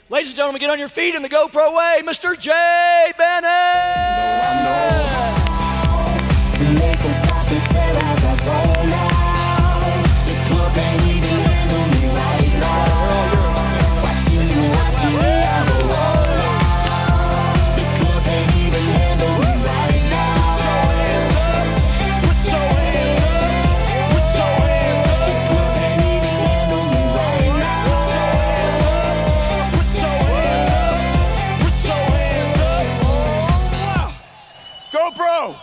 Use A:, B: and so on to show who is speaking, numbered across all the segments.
A: Ladies and gentlemen, get on your feet in the GoPro way, Mr. J. Bennett!
B: To make them stop and stare as I zone out. The club can't even handle me right now. Watching me, I go all out. The club can't even handle me right now. Put your hands up, put your hands up. The club can't even handle me right now. Put your hands up, put your hands up.
C: GoPro!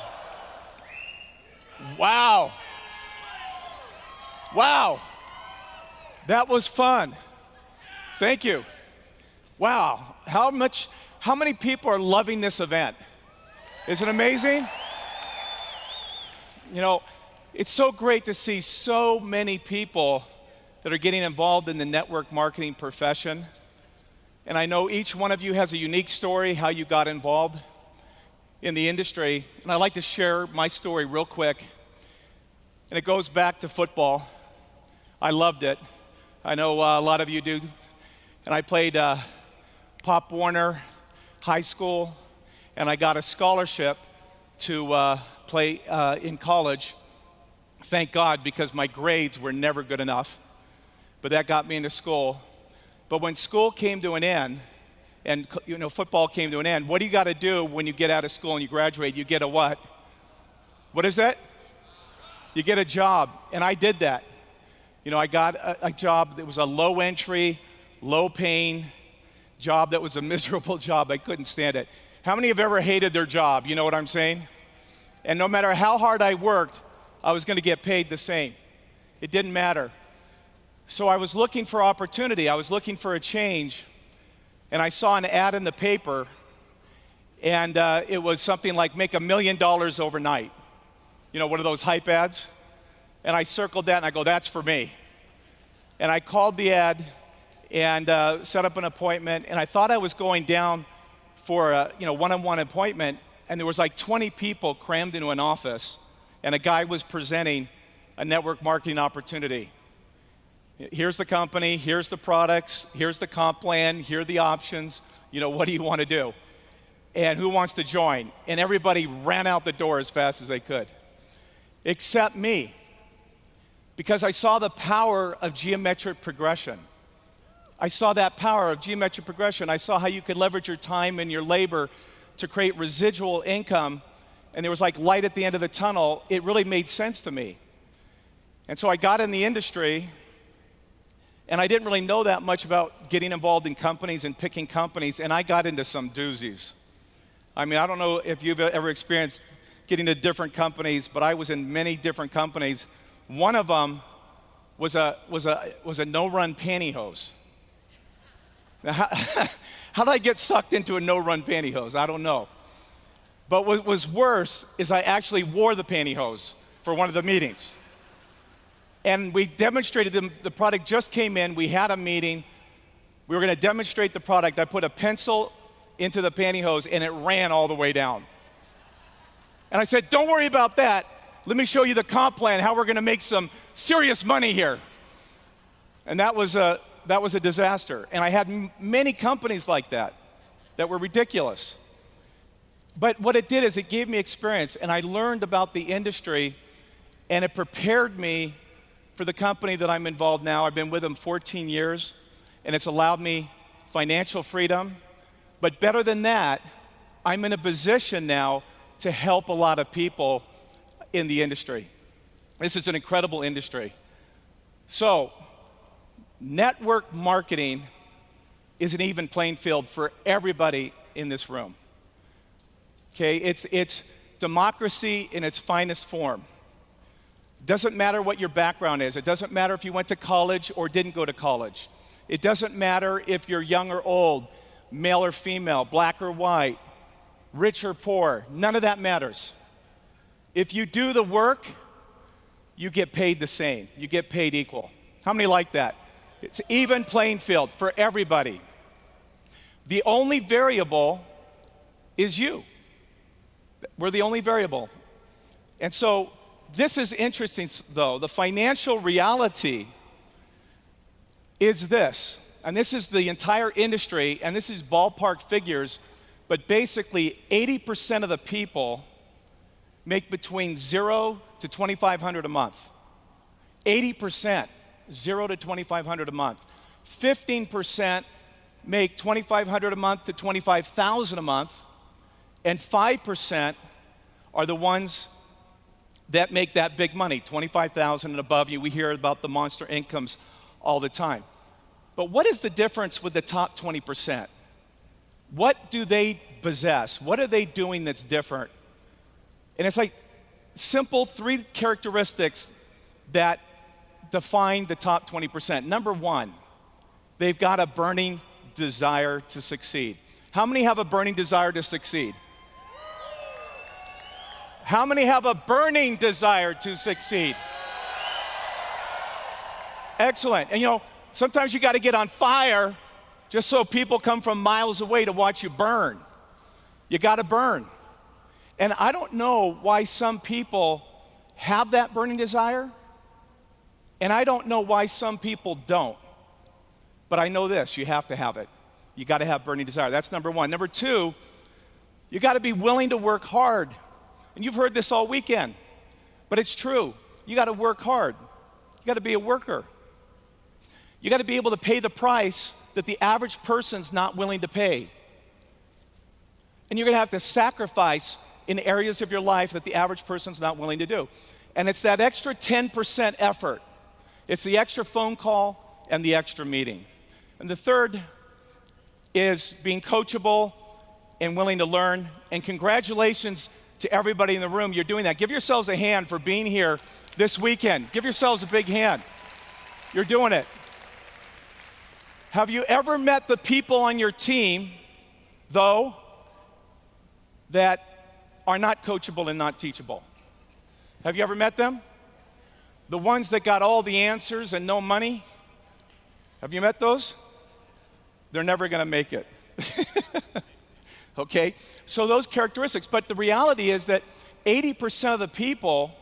C: Wow. Wow. That was fun. Thank you. Wow. How many people are loving this event? Is it amazing? You know, it's so great to see so many people that are getting involved in the network marketing profession. And I know each one of you has a unique story, how you got involved in the industry. And I'd like to share my story real quick. And it goes back to football. I loved it. I know a lot of you do. And I played Pop Warner High School, and I got a scholarship to play in college. Thank God, because my grades were never good enough. But that got me into school. But when school came to an end, and football came to an end, what do you got to do when you get out of school and you graduate? You get a what? What is that? You get a job, and I did that. I got a job that was a low entry, low paying job that was a miserable job. I couldn't stand it. How many have ever hated their job? You know what I'm saying? And no matter how hard I worked, I was going to get paid the same. It didn't matter. So I was looking for opportunity. I was looking for a change, and I saw an ad in the paper, and it was something like make $1 million overnight. One of those hype ads. And I circled that and I go, that's for me. And I called the ad and set up an appointment. And I thought I was going down for a one-on-one appointment. And there was like 20 people crammed into an office. And a guy was presenting a network marketing opportunity. Here's the company, here's the products, here's the comp plan, here are the options. What do you want to do? And who wants to join? And everybody ran out the door as fast as they could. Except me, because I saw the power of geometric progression. I saw that power of geometric progression. I saw how you could leverage your time and your labor to create residual income, and there was like light at the end of the tunnel. It really made sense to me. And so I got in the industry, and I didn't really know that much about getting involved in companies and picking companies, and I got into some doozies. I don't know if you've ever experienced getting to different companies, but I was in many different companies. One of them was a no-run pantyhose. Now, how did I get sucked into a no-run pantyhose? I don't know. But what was worse is I actually wore the pantyhose for one of the meetings. And we demonstrated them. The product just came in. We had a meeting. We were going to demonstrate the product. I put a pencil into the pantyhose, and it ran all the way down. And I said, don't worry about that. Let me show you the comp plan, how we're going to make some serious money here. And that was a disaster. And I had many companies like that were ridiculous. But what it did is it gave me experience, and I learned about the industry, and it prepared me for the company that I'm involved now. I've been with them 14 years, and it's allowed me financial freedom. But better than that, I'm in a position now to help a lot of people in the industry. This is an incredible industry. So, network marketing is an even playing field for everybody in this room. Okay, it's democracy in its finest form. It doesn't matter what your background is. It doesn't matter if you went to college or didn't go to college. It doesn't matter if you're young or old, male or female, black or white, rich or poor. None of that matters. If you do the work, you get paid the same. You get paid equal. How many like that? It's even playing field for everybody. The only variable is you. We're the only variable. And so this is interesting, though. The financial reality is this. and this is the entire industry, and this is ballpark figures, but basically 80% of the people make between $0 to $2,500 a month. 80%, $0 to $2,500 a month. 15% make $2,500 a month to $25,000 a month, and 5% are the ones that make that big money, $25,000 and above. We hear about the monster incomes all the time. But what is the difference with the top 20%? What do they possess? What are they doing that's different? And it's like simple 3 characteristics that define the top 20%. Number 1, they've got a burning desire to succeed. How many have a burning desire to succeed? How many have a burning desire to succeed? Excellent. And sometimes you got to get on fire just so people come from miles away to watch you burn. You got to burn. And I don't know why some people have that burning desire, and I don't know why some people don't. But I know this, you have to have it. You got to have burning desire. That's number 1. Number 2, you got to be willing to work hard. And you've heard this all weekend, but it's true. You got to work hard. You got to be a worker. You got to be able to pay the price that the average person's not willing to pay. And you're going to have to sacrifice in areas of your life that the average person's not willing to do. And it's that extra 10% effort. It's the extra phone call and the extra meeting. And the third is being coachable and willing to learn. And congratulations to everybody in the room. You're doing that. Give yourselves a hand for being here this weekend. Give yourselves a big hand. You're doing it. Have you ever met the people on your team, though, that are not coachable and not teachable? Have you ever met them? The ones that got all the answers and no money? Have you met those? They're never going to make it. Okay? So those characteristics. But the reality is that 80% of the people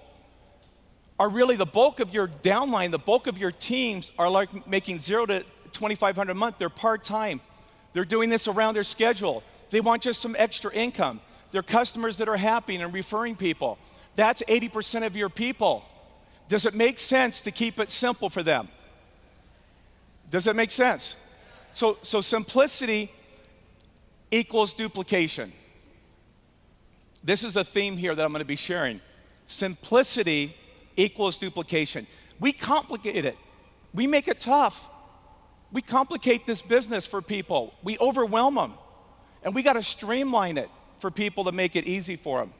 C: are really the bulk of your downline, the bulk of your teams are like making $0 to $2,500 a month. They're part-time. They're doing this around their schedule. They want just some extra income. They're customers that are happy and referring people. That's 80% of your people. Does it make sense to keep it simple for them? Does it make sense? So simplicity equals duplication. This is the theme here that I'm going to be sharing. Simplicity equals duplication. We complicate it. We make it tough. We complicate this business for people. We overwhelm them. And we got to streamline it for people to make it easy for them.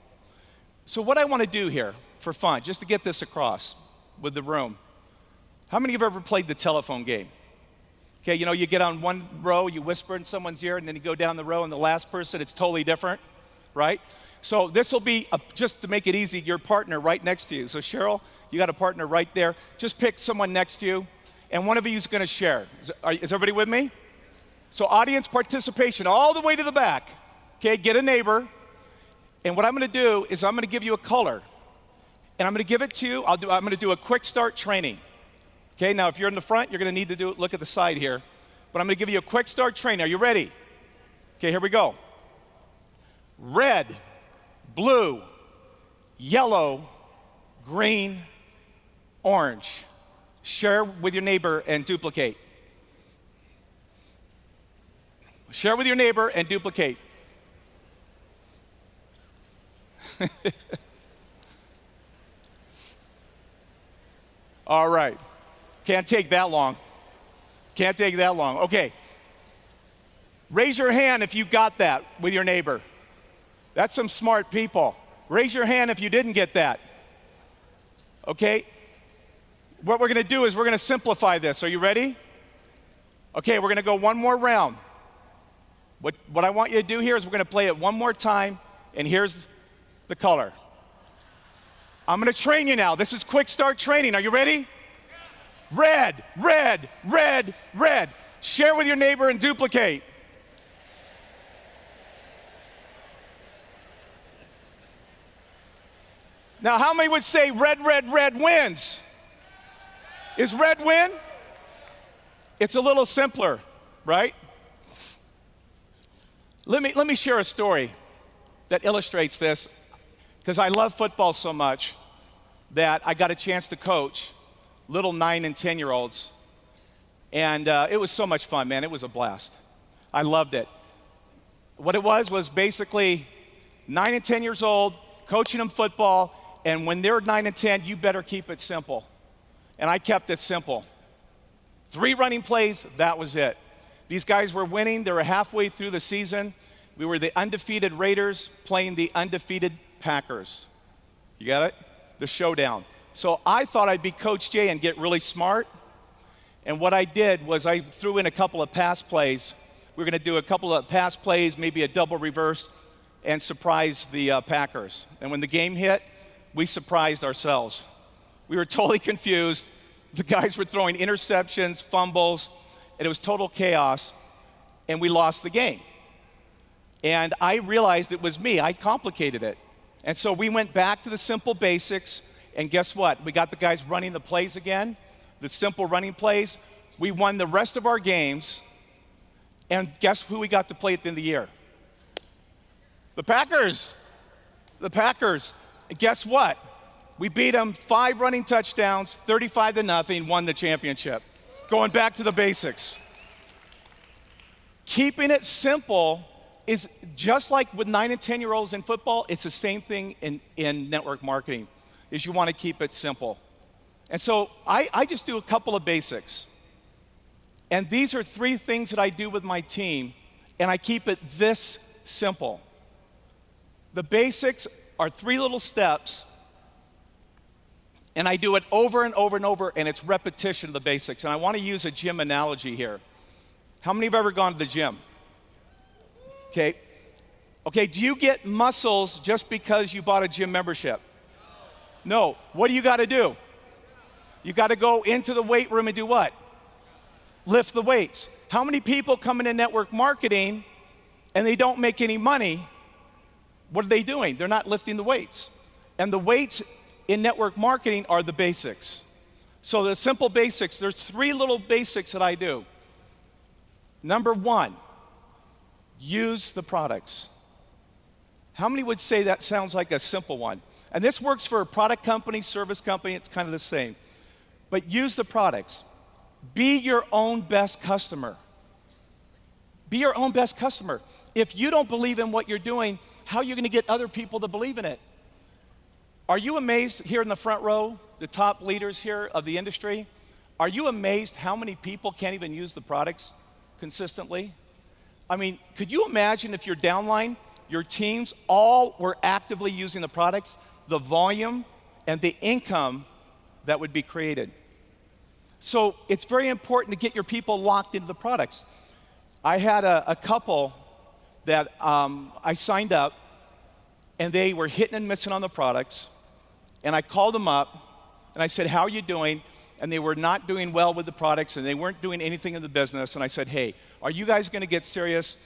C: So what I want to do here for fun, just to get this across with the room, how many of you have ever played the telephone game? Okay, you get on one row, you whisper in someone's ear, and then you go down the row, and the last person, it's totally different, right? So this will be, just to make it easy, your partner right next to you. So Cheryl, you got a partner right there. Just pick someone next to you, and one of you is going to share. Is everybody with me? So audience participation all the way to the back. Okay, get a neighbor. And what I'm going to do is I'm going to give you a color. And I'm going to give it to you. I'm going to do a quick start training. Okay, now if you're in the front, you're going to need to look at the side here. But I'm going to give you a quick start training. Are you ready? Okay, here we go. Red, blue, yellow, green, orange. Share with your neighbor and duplicate. Share with your neighbor and duplicate. All right. Can't take that long. Can't take that long. Okay. Raise your hand if you got that with your neighbor. That's some smart people. Raise your hand if you didn't get that. Okay? What we're going to do is we're going to simplify this. Are you ready? Okay, we're going to go one more round. What I want you to do here is we're going to play it one more time, and here's the color. I'm going to train you now. This is quick start training. Are you ready? Red, red, red, red. Share with your neighbor and duplicate. Now, how many would say red, red, red wins? Is red win? It's a little simpler. right? Let me share a story that illustrates this, because I love football so much that I got a chance to coach little 9 and 10-year-olds. And it was so much fun, man. It was a blast. I loved it. What it was basically 9 and 10 years old, coaching them football, and when they're 9 and 10, you better keep it simple. And I kept it simple. 3 running plays, that was it. These guys were winning. They were halfway through the season. We were the undefeated Raiders playing the undefeated Packers. You got it? The showdown. So I thought I'd be Coach Jay and get really smart. And what I did was I threw in a couple of pass plays. We were going to do a couple of pass plays, maybe a double reverse, and surprise the Packers. And when the game hit, we surprised ourselves. We were totally confused. The guys were throwing interceptions, fumbles, and it was total chaos, and we lost the game. And I realized it was me. I complicated it. And so we went back to the simple basics, and guess what? We got the guys running the plays again, the simple running plays. We won the rest of our games, and guess who we got to play at the end of the year? The Packers. The Packers. And guess what? We beat them 5 running touchdowns, 35-0, won the championship. Going back to the basics. Keeping it simple is just like with 9 and 10-year-olds in football, it's the same thing in network marketing, is you want to keep it simple. And so I just do a couple of basics. And these are 3 things that I do with my team, and I keep it this simple. The basics are 3 little steps, and I do it over and over and over, and it's repetition of the basics. And I want to use a gym analogy here. How many have ever gone to the gym? Okay. Okay, do you get muscles just because you bought a gym membership? No. What do you got to do? You got to go into the weight room and do what? Lift the weights. How many people come into network marketing and they don't make any money? What are they doing? They're not lifting the weights. And the weights in network marketing are the basics. So the simple basics, there's 3 little basics that I do. Number 1, use the products. How many would say that sounds like a simple one? And this works for a product company, service company, it's kind of the same. But use the products. Be your own best customer. Be your own best customer. If you don't believe in what you're doing, how are you going to get other people to believe in it? Are you amazed here in the front row, the top leaders here of the industry? Are you amazed how many people can't even use the products consistently? I mean, could you imagine if your downline, your teams all were actively using the products, the volume and the income that would be created? So it's very important to get your people locked into the products. I had a couple that I signed up, and they were hitting and missing on the products. And I called them up, and I said, how are you doing? And they were not doing well with the products, and they weren't doing anything in the business. And I said, hey, are you guys going to get serious?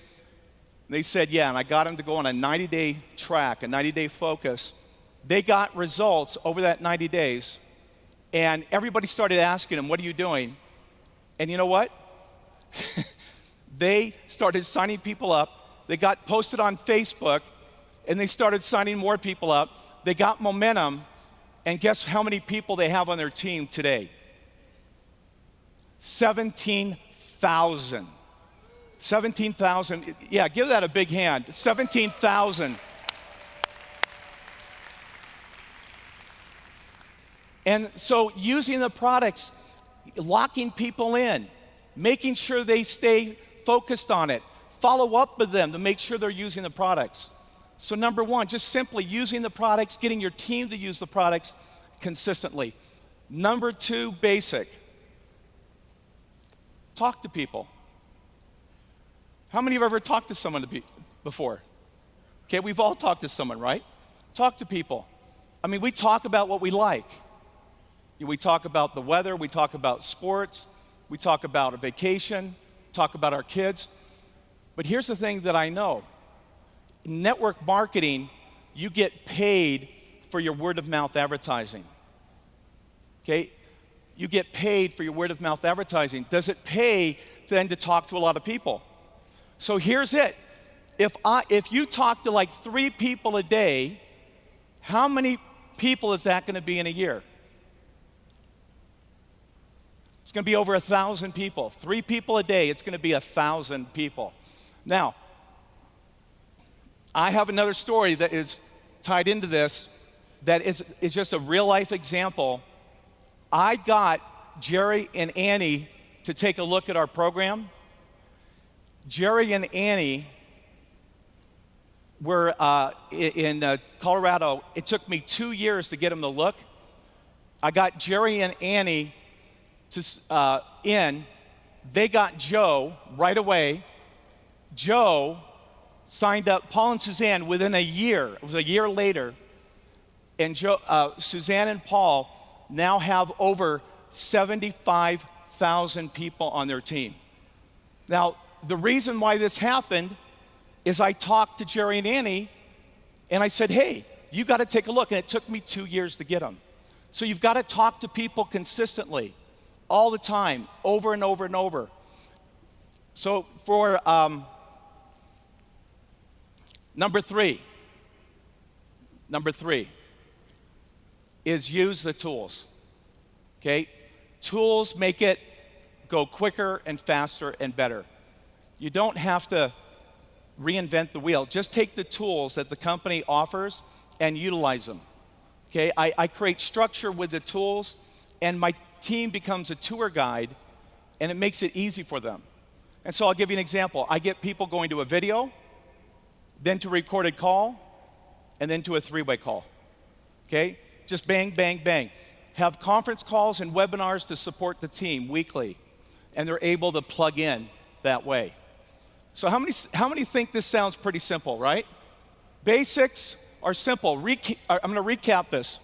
C: And they said, yeah. And I got them to go on a 90-day track, a 90-day focus. They got results over that 90 days. And everybody started asking them, what are you doing? And you know what? They started signing people up. They got posted on Facebook, and they started signing more people up. They got momentum, and guess how many people they have on their team today? 17,000. 17,000. Yeah, give that a big hand. 17,000. And so using the products, locking people in, making sure they stay focused on it, follow up with them to make sure they're using the products. So number 1, just simply using the products, getting your team to use the products consistently. Number 2, basic. Talk to people. How many have ever talked to someone before? Okay, we've all talked to someone, right? Talk to people. I mean, we talk about what we like. We talk about the weather, we talk about sports, we talk about a vacation, talk about our kids. But here's the thing that I know. In network marketing, you get paid for your word of mouth advertising. Okay? You get paid for your word of mouth advertising. Does it pay than to talk to a lot of people. So here's it. If you talk to like 3 people a day, how many people is that going to be in a year? It's going to be over 1,000 people. 3 people a day, it's going to be 1,000 people. Now, I have another story that is tied into this that is just a real life example. I got Jerry and Annie to take a look at our program. Jerry and Annie were in Colorado. It took me 2 years to get them to look. I got Jerry and Annie in. They got Joe right away. Joe signed up Paul and Suzanne within a year. It was a year later. And Suzanne and Paul now have over 75,000 people on their team. Now, the reason why this happened is I talked to Jerry and Annie, and I said, hey, you got to take a look. And it took me 2 years to get them. So you've got to talk to people consistently, all the time, over and over and over. So for number three is use the tools, okay? Tools make it go quicker and faster and better. You don't have to reinvent the wheel. Just take the tools that the company offers and utilize them, okay? I create structure with the tools, and my team becomes a tour guide, and it makes it easy for them. And so I'll give you an example. I get people going to a video, then to a recorded call, and then to a 3-way call, okay? Just bang, bang, bang. Have conference calls and webinars to support the team weekly, and they're able to plug in that way. So how many think this sounds pretty simple, right? Basics are simple. I'm going to recap this.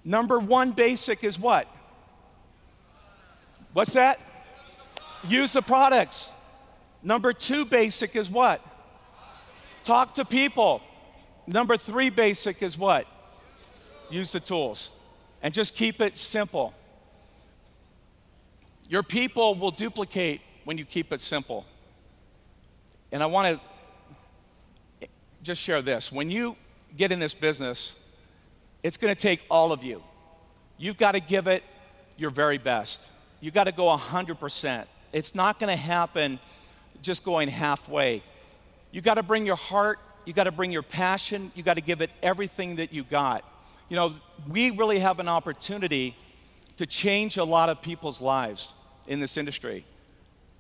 C: Number 1 basic is what? What's that? Use the products. Number 2 basic is what? Talk to people. Number 3 basic is what? Use the tools. And just keep it simple. Your people will duplicate when you keep it simple. And I want to just share this. When you get in this business, it's going to take all of you. You've got to give it your very best. You've got to go 100%. It's not going to happen just going halfway. You've got to bring your heart. You've got to bring your passion. You've got to give it everything that you got. You know, we really have an opportunity to change a lot of people's lives in this industry.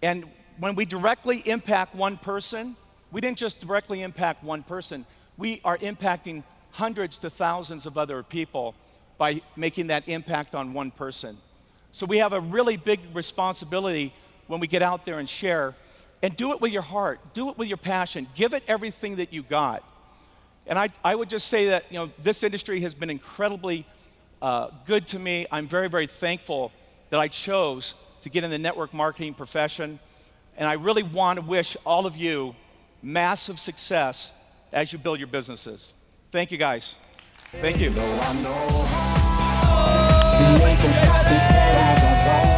C: And when we directly impact one person, we didn't just directly impact one person. We are impacting hundreds to thousands of other people by making that impact on one person. So we have a really big responsibility when we get out there and share, and do it with your heart, do it with your passion, give it everything that you got. And I would just say that, you know, this industry has been incredibly good to me. I'm very, very thankful that I chose to get in the network marketing profession. And I really want to wish all of you massive success as you build your businesses. Thank you, guys. Thank you.
B: To make them stop and stare as I fall.